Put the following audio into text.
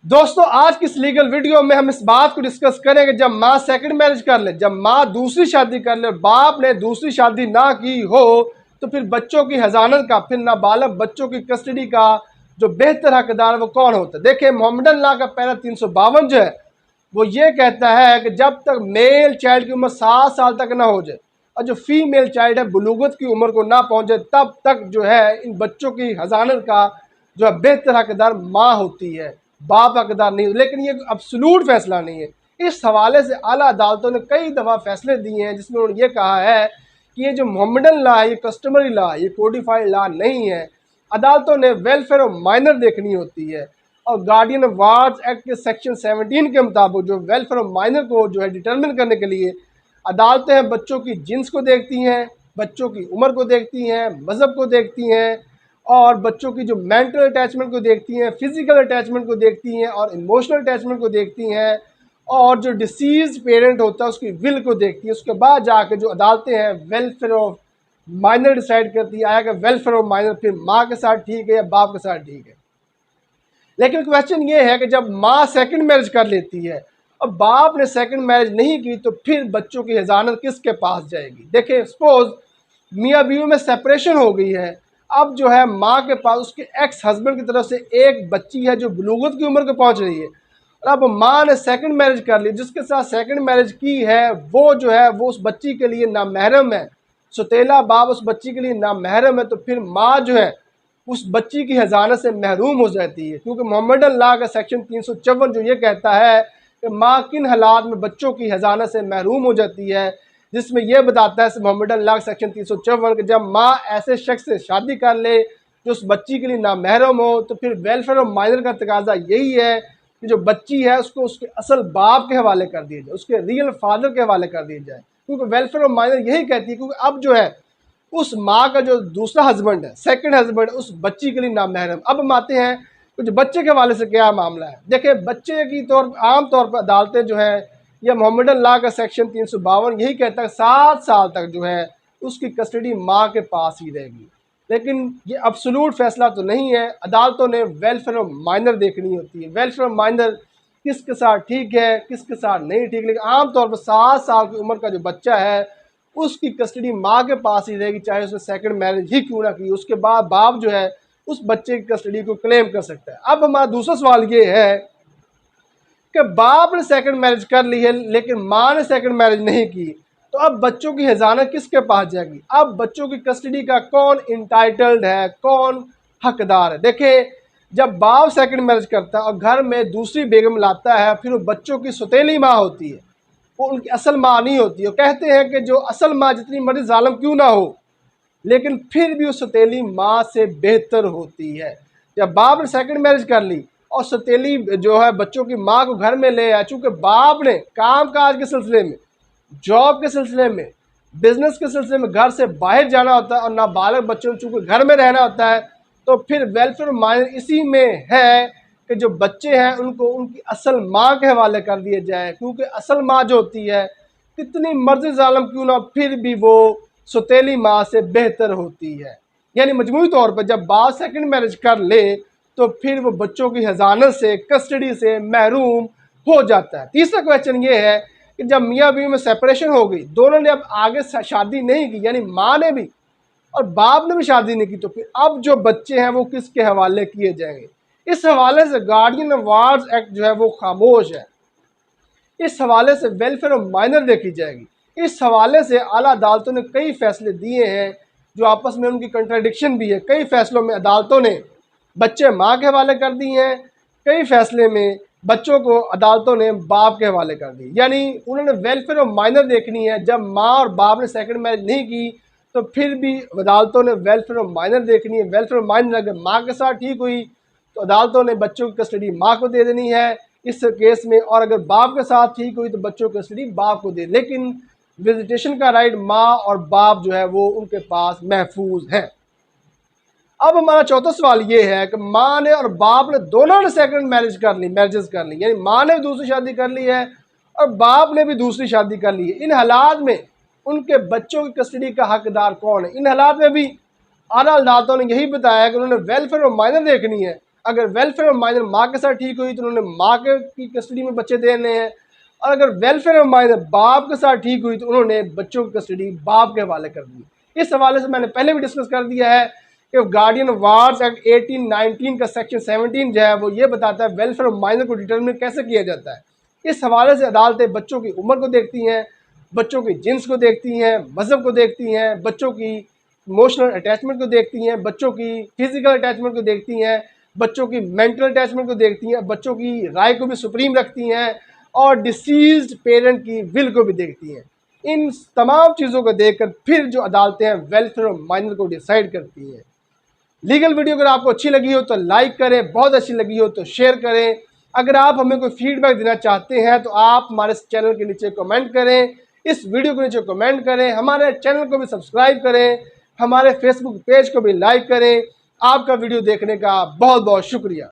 दोस्तों आज की इस लीगल वीडियो में हम इस बात को डिस्कस करेंगे, जब माँ सेकंड मैरिज कर ले, जब माँ दूसरी शादी कर ले, बाप ने दूसरी शादी ना की हो, तो फिर बच्चों की हजानत का, फिर नाबालग बच्चों की कस्टडी का जो बेहतर हकदार वो कौन होता है। देखिए मोहम्मदन लॉ का पैरा 352 जो है वो ये कहता है कि जब तक मेल चाइल्ड की उम्र 7 साल तक ना हो जाए और जो फीमेल चाइल्ड है बुलूगत की उम्र को ना पहुंचे, तब तक जो है इन बच्चों की हजानत का जो है बेहतर हकदार माँ होती है, बाप हकदार नहीं। लेकिन ये अब्सोल्यूट फैसला नहीं है। इस हवाले से आला अदालतों ने कई दफ़ा फैसले दिए हैं जिसमें उन्होंने ये कहा है कि ये जो मोहम्मदन लॉ है, ये कस्टमरी लॉ, ये कोडिफाइड लॉ नहीं है। अदालतों ने वेलफेयर ऑफ माइनर देखनी होती है और गार्डियन ऑफ वार्ड्स एक्ट के सेक्शन 17 के मुताबिक जो वेलफेयर ऑफ माइनर को जो है डिटर्मिन करने के लिए अदालतें बच्चों की जिन्स को देखती हैं, बच्चों की उम्र को देखती हैं, मज़हब को देखती हैं और बच्चों की जो मेंटल अटैचमेंट को देखती हैं, फिजिकल अटैचमेंट को देखती हैं और इमोशनल अटैचमेंट को देखती हैं और जो डिसीज पेरेंट होता है उसकी विल को देखती है। उसके बाद जाके जो अदालतें हैं वेलफेयर ऑफ माइनर डिसाइड करती है, आएगा वेलफेयर ऑफ माइनर फिर माँ के साथ ठीक है या बाप के साथ ठीक है। लेकिन क्वेश्चन ये है कि जब माँ सेकंड मैरिज कर लेती है और बाप ने सेकंड मैरिज नहीं की, तो फिर बच्चों की हजानत किसके पास जाएगी। देखिए सपोज मियाँ बीवी में सेपरेशन हो गई है, अब जो है माँ के पास उसके एक्स हस्बैंड की तरफ से एक बच्ची है जो बलूगत की उम्र को पहुँच रही है और अब माँ ने सेकंड मैरिज कर ली, जिसके साथ सेकंड मैरिज की है वो जो है वो उस बच्ची के लिए नामहरम है, सौतेला बाप उस बच्ची के लिए नामहरम है, तो फिर माँ जो है उस बच्ची की हजानत से महरूम हो जाती है। क्योंकि मोहम्मदन लॉ का सेक्शन 354 जो ये कहता है कि माँ किन हालात में बच्चों की हजानत से महरूम हो जाती है, जिसमें यह बताता है मोहम्मदन लॉ सेक्शन 354 कि जब माँ ऐसे शख्स से शादी कर ले जो उस बच्ची के लिए नामहरम हो, तो फिर वेलफेयर ऑफ माइनर का तकाजा यही है कि जो बच्ची है उसको उसके असल बाप के हवाले कर दिया जाए, उसके रियल फादर के हवाले कर दिया जाए। क्योंकि वेलफेयर ऑफ माइनर यही कहती है क्योंकि अब जो है उस माँ का जो दूसरा हस्बैंड है, सेकंड हस्बैंड, उस बच्ची के लिए नामहरम। अब हम आते हैं कुछ बच्चे के हवाले से क्या मामला है। देखिए बच्चे की आम तौर पर अदालतें जो है या मोहम्मदन लॉ का सेक्शन 352 यही कहता है 7 साल तक जो है उसकी कस्टडी माँ के पास ही रहेगी। लेकिन ये अब्सोल्यूट फैसला तो नहीं है। अदालतों ने वेलफेयर ऑफ माइनर देखनी होती है, वेलफेयर ऑफ माइनर किसके साथ ठीक है किसके साथ नहीं ठीक। लेकिन आमतौर पर 7 साल की उम्र का जो बच्चा है उसकी कस्टडी माँ के पास ही रहेगी, चाहे उसने सेकंड मैरिज ही क्यों ना की। उसके बाद बाप जो है उस बच्चे की कस्टडी को क्लेम कर सकता है। अब हमारा दूसरा सवाल ये है कि बाप ने सेकंड मैरिज कर ली है लेकिन माँ ने सेकंड मैरिज नहीं की, तो अब बच्चों की हजानत किसके पास जाएगी। अब बच्चों की कस्टडी का कौन इंटाइटल्ड है, कौन हकदार है। देखिए जब बाप सेकंड मैरिज करता है और घर में दूसरी बेगम लाता है, फिर वो बच्चों की सौतेली माँ होती है, वो उनकी असल माँ नहीं होती है। वो कहते हैं कि जो असल माँ जितनी मर्जी जालिम क्यों ना हो, लेकिन फिर भी उस सौतेली माँ से बेहतर होती है। जब बाप ने सेकंड मैरिज कर ली और सौतेली जो है बच्चों की माँ को घर में ले आया, चूँकि बाप ने काम काज के सिलसिले में, जॉब के सिलसिले में, बिजनेस के सिलसिले में घर से बाहर जाना होता है और नाबालिग बच्चों को चूँकि घर में रहना होता है, तो फिर वेलफेयर माइनर इसी में है कि जो बच्चे हैं उनको उनकी असल माँ के हवाले कर दिया जाए। क्योंकि असल माँ जो होती है कितनी मर्जी जालिम क्यों ना, फिर भी वो सौतेली माँ से बेहतर होती है। यानी मजमूई तौर पर जब बाप सेकंड मैरिज कर ले तो फिर वो बच्चों की हजानत से, कस्टडी से महरूम हो जाता है। तीसरा क्वेश्चन ये है कि जब मियाँ बीवी में सेपरेशन हो गई, दोनों ने अब आगे शादी नहीं की, यानी माँ ने भी और बाप ने भी शादी नहीं की, तो फिर अब जो बच्चे हैं वो किसके हवाले किए जाएंगे। इस हवाले से गार्डियन ऑफ वार्ड्स एक्ट जो है वो खामोश है। इस हवाले से वेलफेयर ऑफ माइनर देखी जाएगी। इस हवाले से आला अदालतों ने कई फैसले दिए हैं जो आपस में उनकी कंट्राडिक्शन भी है। कई फैसलों में अदालतों ने बच्चे माँ के हवाले कर दिए हैं, कई फैसले में बच्चों को अदालतों ने बाप के हवाले कर दी। यानी उन्होंने वेलफेयर ऑफ माइनर देखनी है। जब माँ और बाप ने सेकंड मैरिज नहीं की तो फिर भी अदालतों ने वेलफेयर ऑफ माइनर देखनी है। वेलफेयर ऑफ माइनर अगर माँ के साथ ठीक हुई तो अदालतों ने बच्चों की कस्टडी माँ को दे देनी है इस केस में, और अगर बाप के साथ ठीक हुई तो बच्चों की कस्टडी बाप को दे। लेकिन विजिटेशन का राइट माँ और बाप जो है वो उनके पास महफूज है। अब हमारा चौथा सवाल ये है कि माँ ने और बाप ने दोनों ने सेकंड मैरिजेस कर ली, यानी माँ ने भी दूसरी शादी कर ली है और बाप ने भी दूसरी शादी कर ली है। इन हालात में उनके बच्चों की कस्टडी का हकदार कौन है। इन हालात में भी आला अदालतों ने यही बताया कि उन्होंने वेलफेयर ऑफ माइनर देखनी है अगर वेलफेयर ऑफ माइनर माँ के साथ ठीक हुई तो उन्होंने माँ की कस्टडी में बच्चे देने हैं, और अगर वेलफेयर ऑफ माइनर बाप के साथ ठीक हुई तो उन्होंने बच्चों की कस्टडी बाप के हवाले कर दी। इस हवाले से मैंने पहले भी डिस्कस कर दिया है कि गार्डियन वार्स एक्ट 1819 का सेक्शन 17 जो है वो ये बताता है वेलफेयर ऑफ माइनर को डिटरमिन कैसे किया जाता है। इस हवाले से अदालतें बच्चों की उम्र को देखती हैं, बच्चों की जिन्स को देखती हैं, मजहब को देखती हैं, बच्चों की इमोशनल अटैचमेंट को देखती हैं, बच्चों की फिजिकल अटैचमेंट को देखती हैं, बच्चों की मेंटल अटैचमेंट को देखती हैं, बच्चों की राय को भी सुप्रीम रखती हैं, और डिसीज्ड पेरेंट की विल को भी देखती हैं। इन तमाम चीज़ों को देखकर फिर जो अदालतें हैं वेलफेयर ऑफ माइनर को डिसाइड करती हैं। लीगल वीडियो अगर आपको अच्छी लगी हो तो लाइक करें, बहुत अच्छी लगी हो तो शेयर करें। अगर आप हमें कोई फीडबैक देना चाहते हैं तो आप हमारे चैनल के नीचे कमेंट करें, इस वीडियो के नीचे कमेंट करें, हमारे चैनल को भी सब्सक्राइब करें, हमारे फेसबुक पेज को भी लाइक करें। आपका वीडियो देखने का बहुत बहुत शुक्रिया।